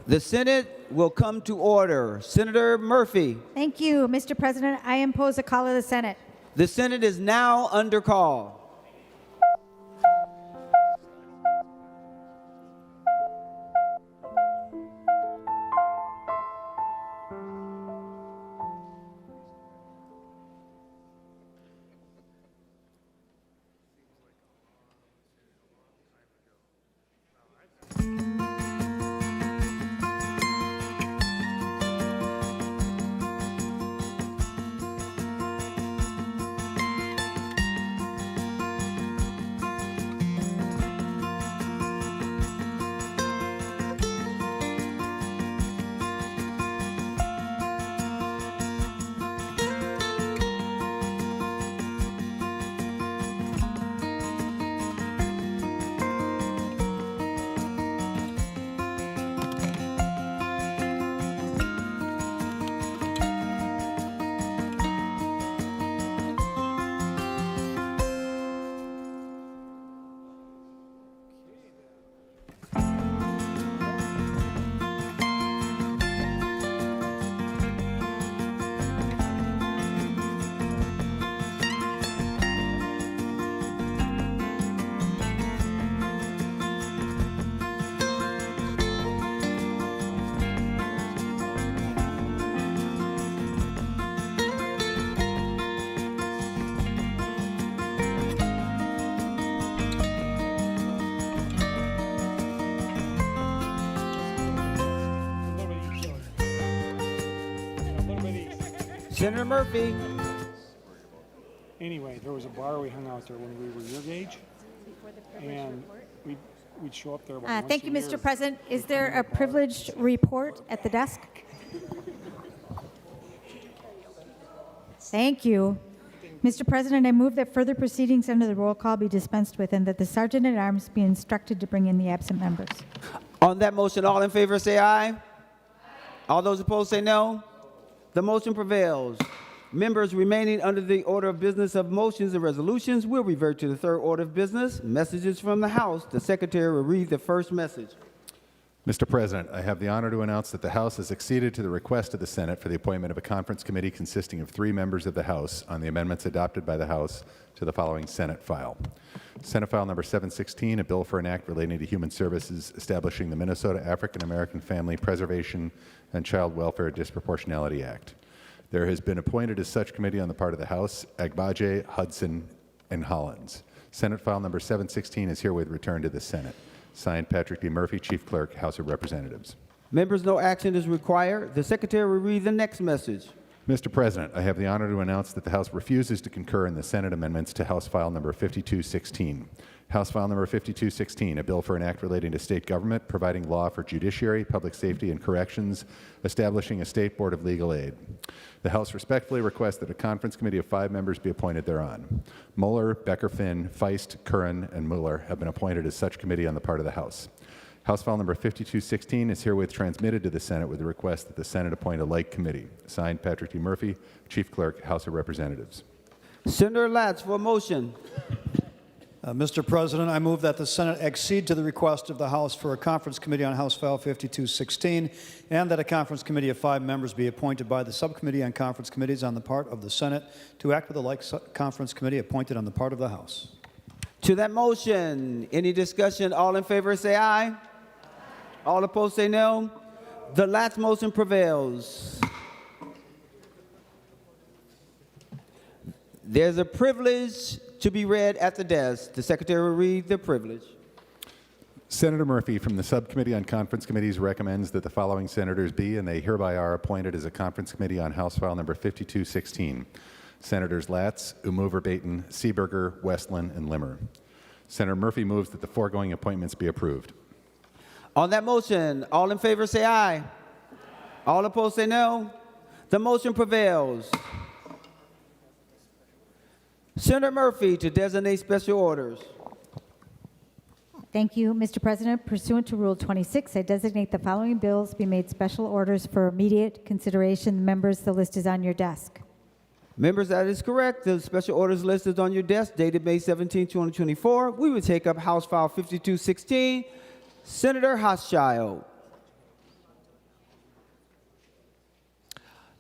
The Senate will come to order. Senator Murphy. Thank you, Mr. President. I impose a call of the Senate. The Senate is now under call. Senator Murphy. Anyway, there was a bar we hung out there when we were your age, and we'd show up there about once Thank you, a year. Mr. President. Is there a privileged report at the desk? Thank you. Mr. President, I move that further proceedings under the roll call be dispensed with and that the Sergeant-at-Arms be instructed to bring in the absent members. On that motion, all in favor say aye. All those opposed say no. The motion prevails. Members remaining under the order of business of motions and resolutions will revert to the third order of business. Messages from the House. The Secretary will read the first message. Mr. President, I have the honor to announce that the House has acceded to the request of the Senate for the appointment of a conference committee consisting of 3 members of the House on the amendments adopted by the House to the following Senate file. Senate File Number 716, a bill for an act relating to human services establishing the Minnesota African American Family Preservation and Child Welfare Disproportionality Act. There has been appointed as such committee on the part of the House Agbaje, Hudson, and Hollins. Senate File Number 716 is herewith returned to the Senate. Signed, Patrick D. Murphy, Chief Clerk, House of Representatives. Members, no action is required. The Secretary will read the next message. Mr. President, I have the honor to announce that the House refuses to concur in the Senate amendments to House File Number 5216. House File Number 5216, a bill for an act relating to state government, providing law for judiciary, public safety, and corrections, establishing a state board of legal aid. The House respectfully requests that a conference committee of 5 members be appointed thereon. Mueller, Becker-Finn, Feist, Curran, and Mueller have been appointed as such committee on the part of the House. House File Number 5216 is herewith transmitted to the Senate with the request that the Senate appoint a like committee. Signed, Patrick D. Murphy, Chief Clerk, House of Representatives. Senator Latz for a motion. Mr. President, I move that the Senate accede to the request of the House for a conference committee on House File 5216 and that a conference committee of 5 members be appointed by the Subcommittee on Conference Committees on the part of the Senate to act with a like conference committee appointed on the part of the House. To that motion, any discussion? All in favor say aye. All opposed say no. The Latz motion prevails. There's a privilege to be read at the desk. The Secretary will read the privilege. Senator Murphy from the Subcommittee on Conference Committees recommends that the following senators be, and they hereby are, appointed as a conference committee on House File Number 5216. Senators Latz, Umu-Verbaeten, Seeberger, Westland, and Limmer. Senator Murphy moves that the foregoing appointments be approved. On that motion, all in favor say aye. All opposed say no. The motion prevails. Senator Murphy to designate special orders. Thank you, Mr. President. Pursuant to Rule 26, I designate the following bills be made special orders for immediate consideration. Members, the list is on your desk. Members, that is correct. The special orders list is on your desk, dated May 17, 2024. We will take up House File 5216, Senator Hauschild.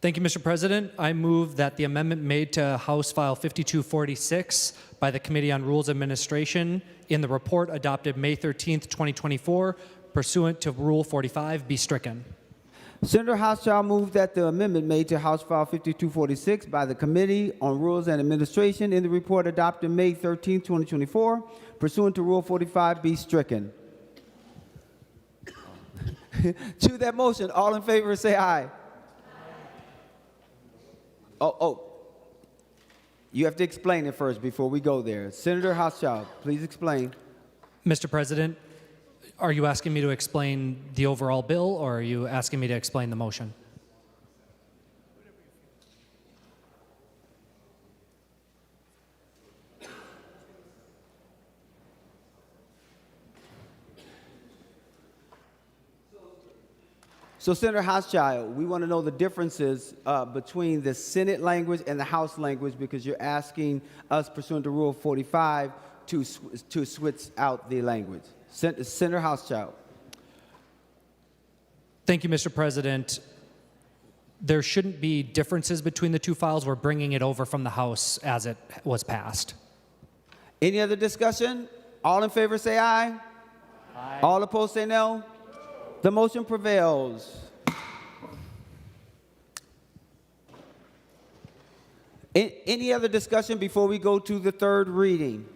Thank you, Mr. President. I move that the amendment made to House File 5246 by the Committee on Rules Administration in the report adopted May 13th, 2024, pursuant to Rule 45, be stricken. Senator Hauschild moved that the amendment made to House File 5246 by the Committee on Rules and Administration in the report adopted May 13, 2024, pursuant to Rule 45, be stricken. To that motion, all in favor say aye. Oh, you have to explain it first before we go there. Senator Hauschild, please explain. Mr. President, are you asking me to explain the overall bill, or are you asking me to explain the motion? So, Senator Hauschild, we want to know the differences between the Senate language and the House language because you're asking us, pursuant to Rule 45, to switch out the language. Senator Hauschild. Thank you, Mr. President. There shouldn't be differences between the two files. We're bringing it over from the House as it was passed. Any other discussion? All in favor say aye. Aye. All opposed say no. The motion prevails. Any other discussion before we go to the third reading?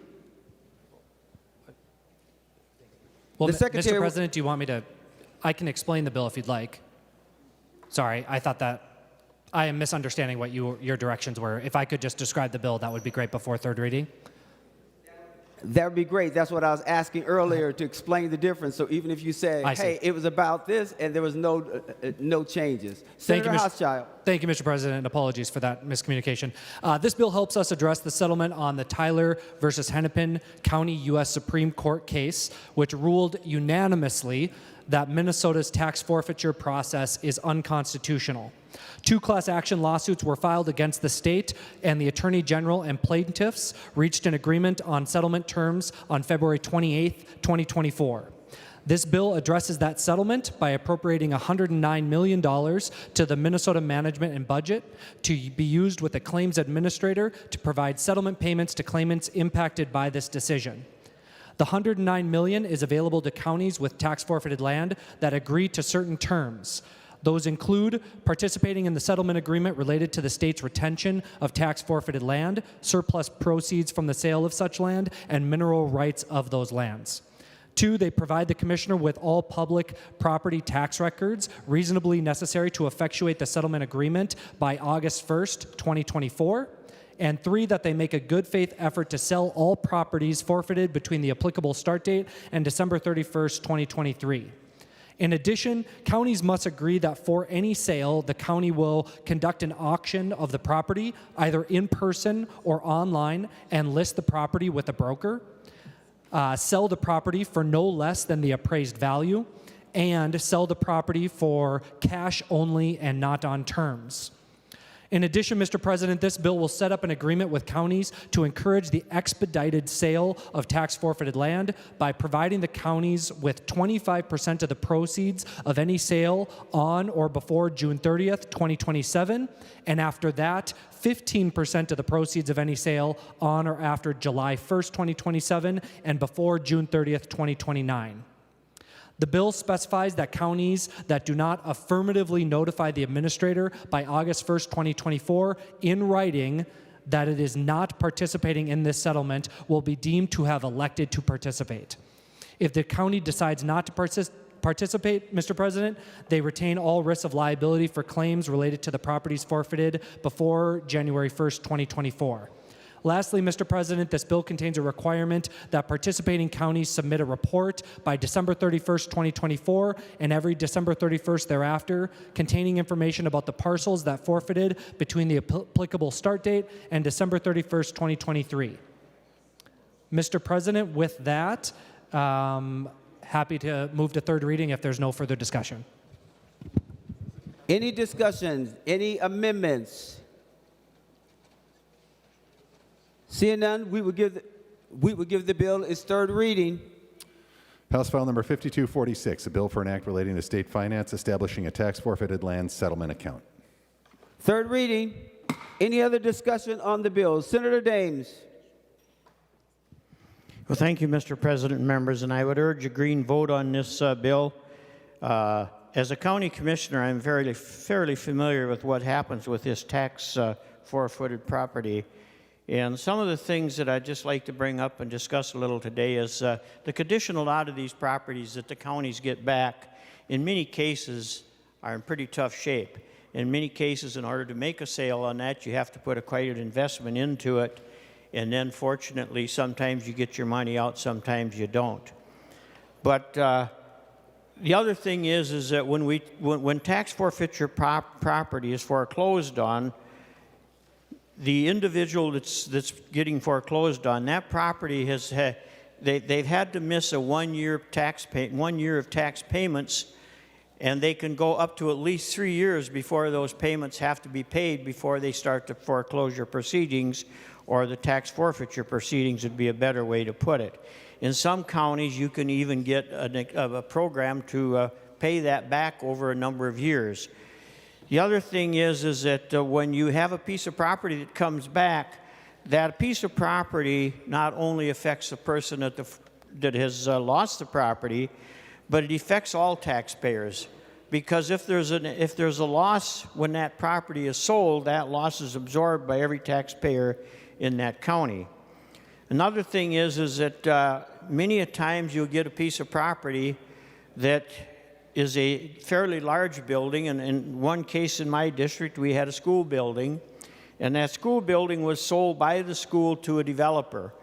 Well, The Secretary Mr. President, do you want me to? I can explain the bill if you'd like. Sorry, I thought that I am misunderstanding what your directions were. If I could just describe the bill, that would be great before third reading. That would be great. That's what I was asking earlier to explain the difference. So even if you say, I see. hey, it was about this and there was no changes. Thank you, Senator Hauschild. Thank you, Mr. President. Apologies for that miscommunication. This bill helps us address the settlement on the Tyler versus Hennepin County U.S. Supreme Court case, which ruled unanimously that Minnesota's tax forfeiture process is unconstitutional. 2 class action lawsuits were filed against the state, and the Attorney General and plaintiffs reached an agreement on settlement terms on February 28, 2024. This bill addresses that settlement by appropriating $109 million to the Minnesota Management and Budget to be used with the claims administrator to provide settlement payments to claimants impacted by this decision. The $109 million is available to counties with tax-forfeited land that agree to certain terms. Those include participating in the settlement agreement related to the state's retention of tax-forfeited land, surplus proceeds from the sale of such land, and mineral rights of those lands. 2, they provide the commissioner with all public property tax records reasonably necessary to effectuate the settlement agreement by August 1st, 2024. And 3, that they make a good faith effort to sell all properties forfeited between the applicable start date and December 31st, 2023. In addition, counties must agree that for any sale, the county will conduct an auction of the property, either in person or online, and list the property with a broker, sell the property for no less than the appraised value, and sell the property for cash only and not on terms. In addition, Mr. President, this bill will set up an agreement with counties to encourage the expedited sale of tax-forfeited land by providing the counties with 25% of the proceeds of any sale on or before June 30th, 2027, and after that, 15% of the proceeds of any sale on or after July 1st, 2027, and before June 30th, 2029. The bill specifies that counties that do not affirmatively notify the administrator by August 1st, 2024, in writing that it is not participating in this settlement will be deemed to have elected to participate. If the county decides not to participate, Mr. President, they retain all risks of liability for claims related to the properties forfeited before January 1st, 2024. Lastly, Mr. President, this bill contains a requirement that participating counties submit a report by December 31st, 2024, and every December 31st thereafter, containing information about the parcels that forfeited between the applicable start date and December 31st, 2023. Mr. President, with that, happy to move to third reading if there's no further discussion. Any discussions? Any amendments? Seeing none, we would give the bill its third reading. House File Number 5246, a bill for an act relating to state finance establishing a tax-forfeited land settlement account. Third reading. Any other discussion on the bill? Senator Dames. Well, thank you, Mr. President and members, and I would urge a green vote on this bill. As a county commissioner, I'm fairly familiar with what happens with this tax forfeited property. And some of the things that I'd just like to bring up and discuss a little today is the condition a lot of these properties that the counties get back, in many cases, are in pretty tough shape. In many cases, in order to make a sale on that, you have to put quite an investment into it. And then, fortunately, sometimes you get your money out, sometimes you don't. But the other thing is that when tax forfeiture property is foreclosed on, the individual that's getting foreclosed on, that property they've had to miss a 1 year of tax payments, and they can go up to at least 3 years before those payments have to be paid before they start the foreclosure proceedings, or the tax forfeiture proceedings would be a better way to put it. In some counties, you can even get a program to pay that back over a number of years. The other thing is that when you have a piece of property that comes back, that piece of property not only affects the person that has lost the property, but it affects all taxpayers. Because if there's a loss when that property is sold, that loss is absorbed by every taxpayer in that county. Another thing is that many a times you'll get a piece of property that is a fairly large building, and in one case in my district we had a school building, and that school building was sold by the school to a developer.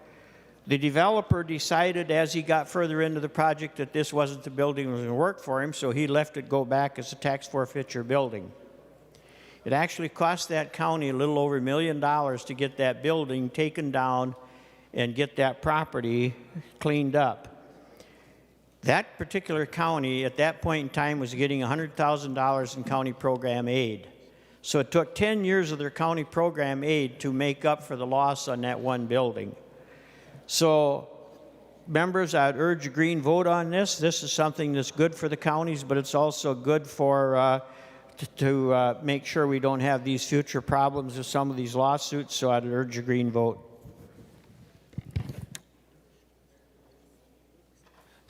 The developer decided as he got further into the project that this wasn't the building that was going to work for him, so he left it go back as a tax forfeiture building. It actually cost that county a little over $1 million to get that building taken down and get that property cleaned up. That particular county at that point in time was getting $100,000 in county program aid. So it took 10 years of their county program aid to make up for the loss on that one building. So, members, I'd urge a green vote on this. This is something that's good for the counties, but it's also good for to make sure we don't have these future problems with some of these lawsuits. So I'd urge a green vote.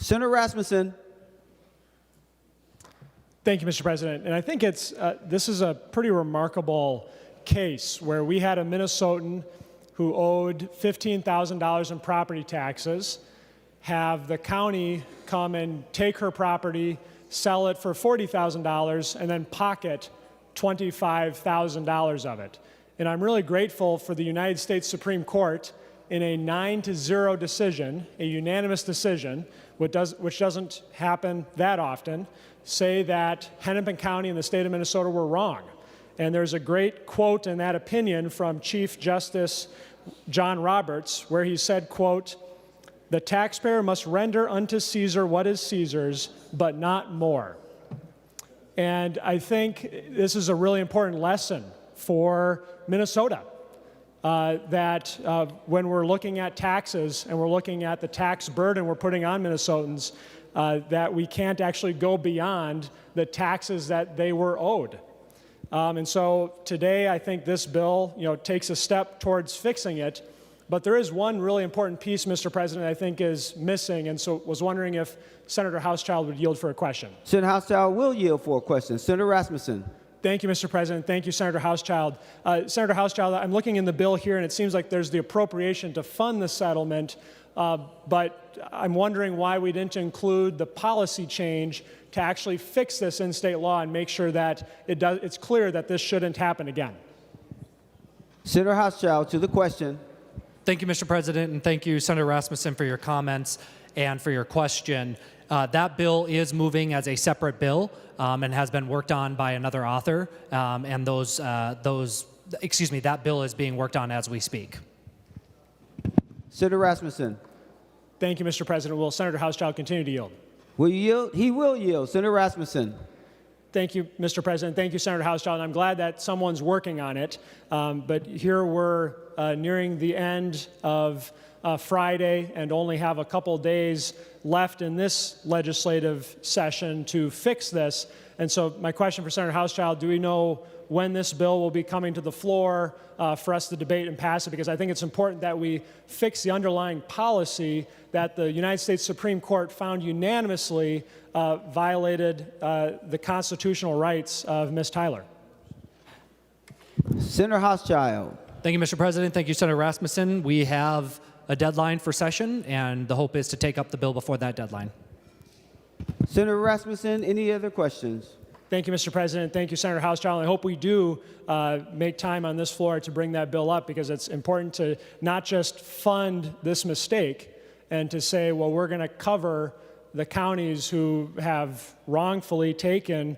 Senator Rasmussen. Thank you, Mr. President. And I think this is a pretty remarkable case where we had a Minnesotan who owed $15,000 in property taxes, have the county come and take her property, sell it for $40,000, and then pocket $25,000 of it. And I'm really grateful for the United States Supreme Court in a 9-0 decision, a unanimous decision, which doesn't happen that often, say that Hennepin County and the state of Minnesota were wrong. And there's a great quote in that opinion from Chief Justice John Roberts, where he said, quote, "The taxpayer must render unto Caesar what is Caesar's, but not more." And I think this is a really important lesson for Minnesota, that when we're looking at taxes and we're looking at the tax burden we're putting on Minnesotans, that we can't actually go beyond the taxes that they were owed. And so today, I think this bill, takes a step towards fixing it. But there is one really important piece, Mr. President, I think is missing. And so was wondering if Senator Hauschild would yield for a question. Senator Hauschild will yield for a question. Senator Rasmussen. Thank you, Mr. President. Thank you, Senator Hauschild. Senator Hauschild, I'm looking in the bill here, and it seems like there's the appropriation to fund the settlement. But I'm wondering why we didn't include the policy change to actually fix this in state law and make sure that it's clear that this shouldn't happen again. Senator Hauschild to the question. Thank you, Mr. President, and thank you, Senator Rasmussen, for your comments and for your question. That bill is moving as a separate bill and has been worked on by another author, and that bill is being worked on as we speak. Senator Rasmussen. Thank you, Mr. President. Will Senator Hauschild continue to yield? Will you yield? He will yield. Senator Rasmussen. Thank you, Mr. President. Thank you, Senator Hauschild. I'm glad that someone's working on it. But here we're nearing the end of Friday and only have a couple days left in this legislative session to fix this. And so my question for Senator Hauschild, do we know when this bill will be coming to the floor for us to debate and pass it? Because I think it's important that we fix the underlying policy that the United States Supreme Court found unanimously violated the constitutional rights of Ms. Tyler. Senator Hauschild. Thank you, Mr. President. Thank you, Senator Rasmussen. We have a deadline for session, and the hope is to take up the bill before that deadline. Senator Rasmussen, any other questions? Thank you, Mr. President. Thank you, Senator Hauschild. I hope we do make time on this floor to bring that bill up, because it's important to not just fund this mistake and to say, well, we're going to cover the counties who have wrongfully taken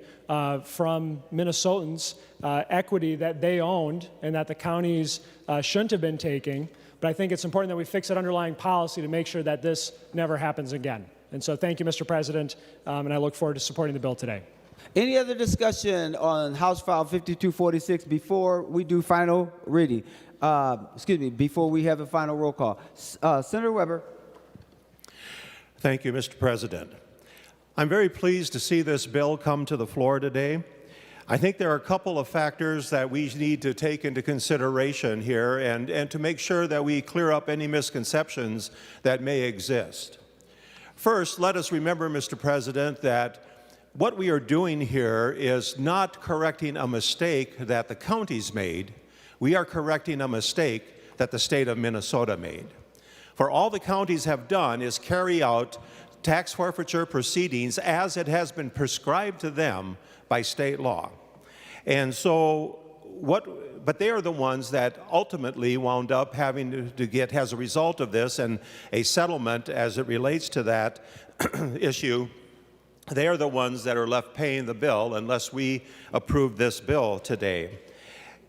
from Minnesotans equity that they owned and that the counties shouldn't have been taking. But I think it's important that we fix that underlying policy to make sure that this never happens again. And so thank you, Mr. President, and I look forward to supporting the bill today. Any other discussion on House File 5246 before we do final reading? Before we have a final roll call. Senator Weber. Thank you, Mr. President. I'm very pleased to see this bill come to the floor today. I think there are a couple of factors that we need to take into consideration here and to make sure that we clear up any misconceptions that may exist. First, let us remember, Mr. President, that what we are doing here is not correcting a mistake that the counties made. We are correcting a mistake that the state of Minnesota made. For all the counties have done is carry out tax forfeiture proceedings as it has been prescribed to them by state law. And so but they are the ones that ultimately wound up having to get, as a result of this and a settlement as it relates to that issue, they are the ones that are left paying the bill unless we approve this bill today.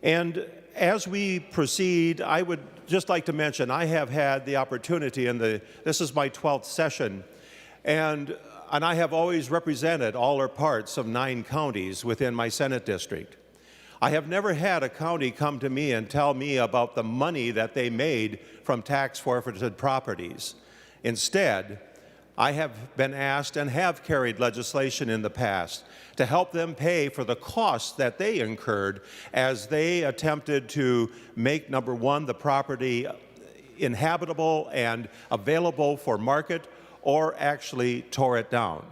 And as we proceed, I would just like to mention I have had the opportunity, this is my 12th session, and I have always represented all or parts of 9 counties within my Senate district. I have never had a county come to me and tell me about the money that they made from tax forfeited properties. Instead, I have been asked and have carried legislation in the past to help them pay for the costs that they incurred as they attempted to make, number one, the property inhabitable and available for market, or actually tore it down.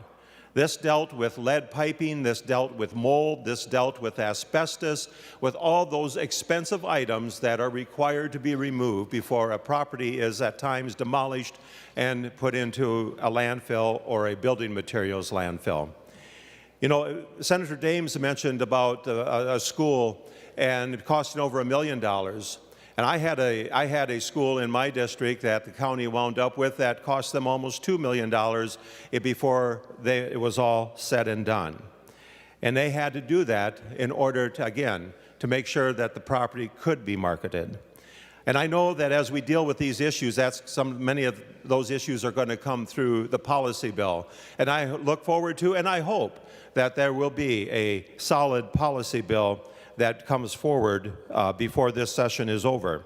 This dealt with lead piping, this dealt with mold, this dealt with asbestos, with all those expensive items that are required to be removed before a property is at times demolished and put into a landfill or a building materials landfill. You know, Senator Dames mentioned about a school and it costing over $1 million. And I had a school in my district that the county wound up with that cost them almost $2 million before it was all said and done. And they had to do that in order to, again, to make sure that the property could be marketed. And I know that as we deal with these issues, many of those issues are going to come through the policy bill. And I look forward to, and I hope that there will be a solid policy bill that comes forward before this session is over.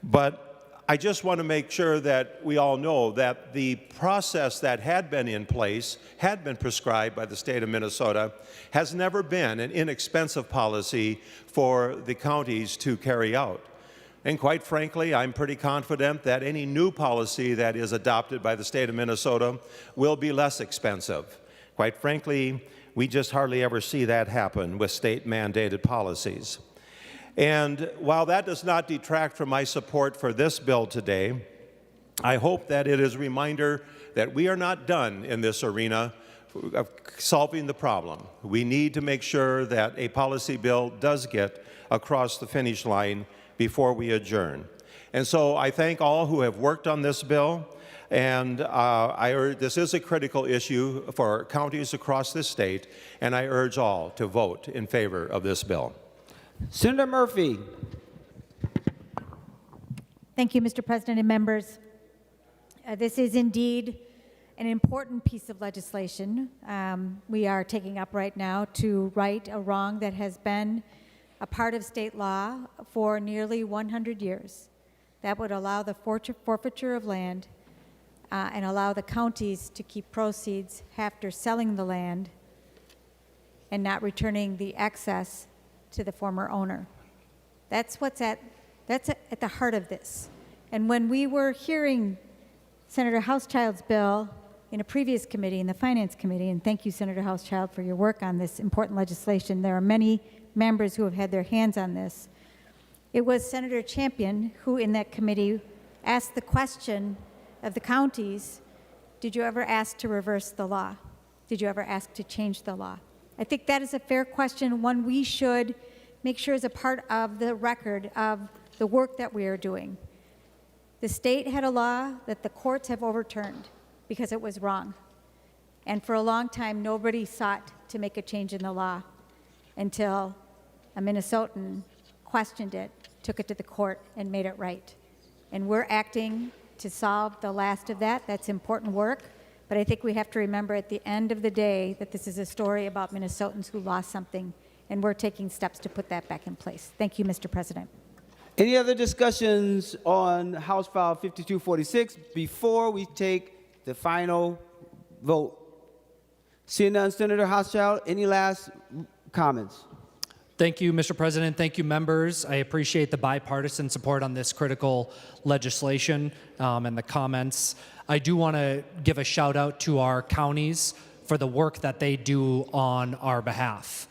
But I just want to make sure that we all know that the process that had been in place, had been prescribed by the state of Minnesota, has never been an inexpensive policy for the counties to carry out. And quite frankly, I'm pretty confident that any new policy that is adopted by the state of Minnesota will be less expensive. Quite frankly, we just hardly ever see that happen with state-mandated policies. And while that does not detract from my support for this bill today, I hope that it is a reminder that we are not done in this arena of solving the problem. We need to make sure that a policy bill does get across the finish line before we adjourn. And so I thank all who have worked on this bill. And this is a critical issue for counties across this state, and I urge all to vote in favor of this bill. Senator Murphy. Thank you, Mr. President and members. This is indeed an important piece of legislation we are taking up right now to right a wrong that has been a part of state law for nearly 100 years. that would allow the forfeiture of land and allow the counties to keep proceeds after selling the land and not returning the excess to the former owner. That's at the heart of this. And when we were hearing Senator Hauschild's bill in a previous committee, in the Finance Committee, and thank you, Senator Hauschild, for your work on this important legislation. There are many members who have had their hands on this. It was Senator Champion who, in that committee, asked the question of the counties, did you ever ask to reverse the law? Did you ever ask to change the law? I think that is a fair question, one we should make sure is a part of the record of the work that we are doing. The state had a law that the courts have overturned because it was wrong. And for a long time, nobody sought to make a change in the law until a Minnesotan questioned it, took it to the court, and made it right. And we're acting to solve the last of that. That's important work. But I think we have to remember at the end of the day that this is a story about Minnesotans who lost something, and we're taking steps to put that back in place. Thank you, Mr. President. Any other discussions on House File 5246 before we take the final vote? Seeing none, Senator Hauschild, any last comments? Thank you, Mr. President. Thank you, members. I appreciate the bipartisan support on this critical legislation and the comments. I do want to give a shout out to our counties for the work that they do on our behalf.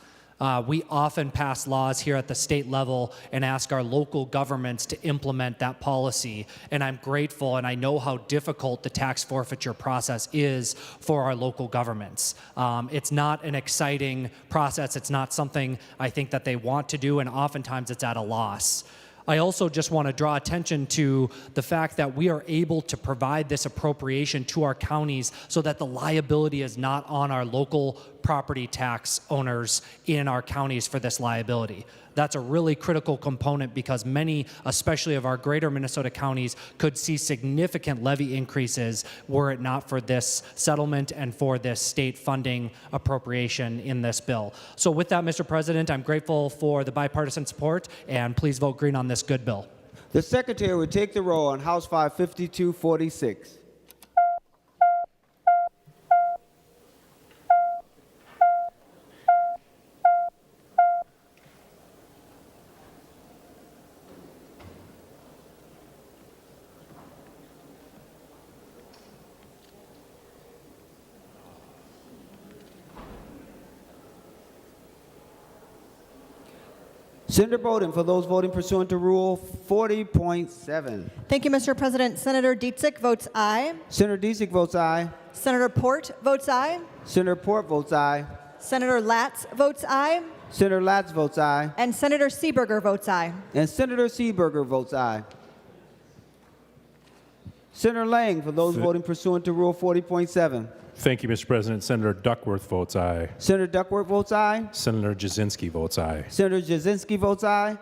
We often pass laws here at the state level and ask our local governments to implement that policy. And I'm grateful, and I know how difficult the tax forfeiture process is for our local governments. It's not an exciting process. It's not something I think that they want to do, and oftentimes it's at a loss. I also just want to draw attention to the fact that we are able to provide this appropriation to our counties so that the liability is not on our local property tax owners in our counties for this liability. That's a really critical component because many, especially of our greater Minnesota counties, could see significant levy increases were it not for this settlement and for this state funding appropriation in this bill. So with that, Mr. President, I'm grateful for the bipartisan support, and please vote green on this good bill. The Secretary will take the roll on House File 5246. Senator Bowden, for those voting pursuant to Rule 40.7. Thank you, Mr. President. Senator Dietzig votes aye. Senator Dietzig votes aye. Senator Port votes aye. Senator Port votes aye. Senator Latz votes aye. Senator Latz votes aye. And Senator Seeberger votes aye. And Senator Seeberger votes aye. Senator Lang, for those voting pursuant to Rule 40.7. Thank you, Mr. President. Senator Duckworth votes aye. Senator Duckworth votes aye. Senator Jasinski votes aye. Senator Jasinski votes aye.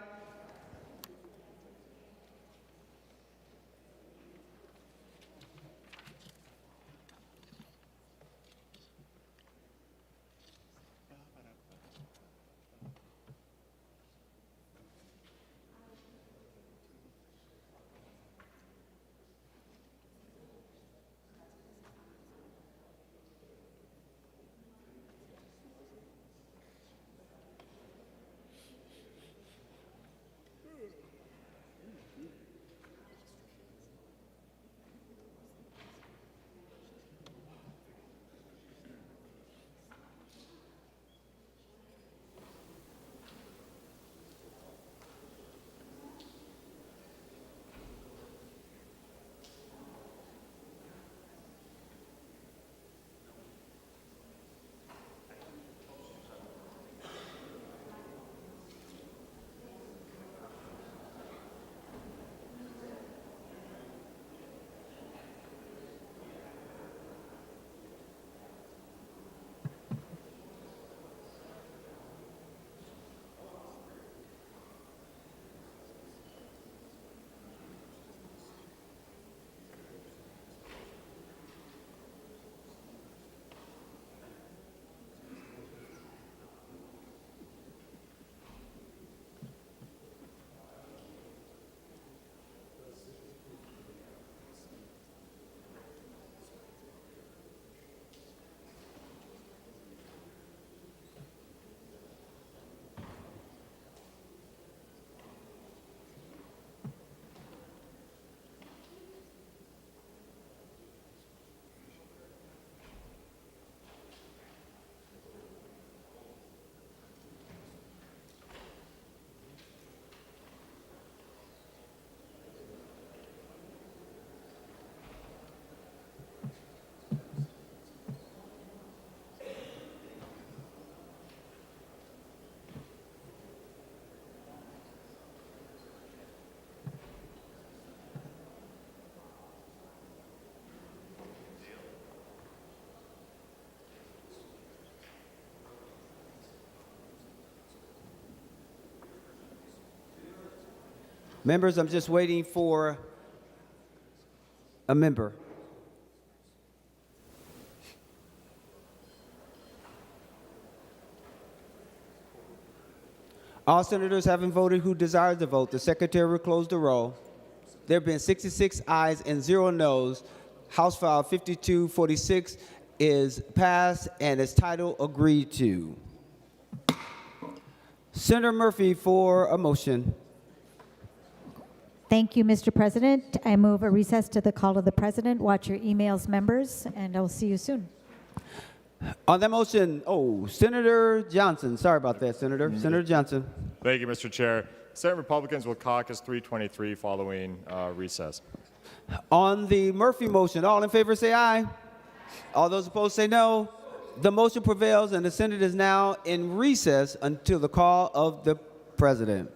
Members, I'm just waiting for a member. All senators having voted who desire to vote, the secretary will close the roll. There have been 66 ayes and 0 noes. House File 5246 is passed and its title agreed to. Senator Murphy for a motion. Thank you, Mr. President. I move a recess to the call of the president. Watch your emails, members, and I'll see you soon. On that motion, Senator Johnson. Sorry about that, Senator. Senator Johnson. Thank you, Mr. Chair. Senate Republicans will caucus 323 following recess. On the Murphy motion, all in favor say aye. All those opposed say no. The motion prevails and the Senate is now in recess until the call of the president.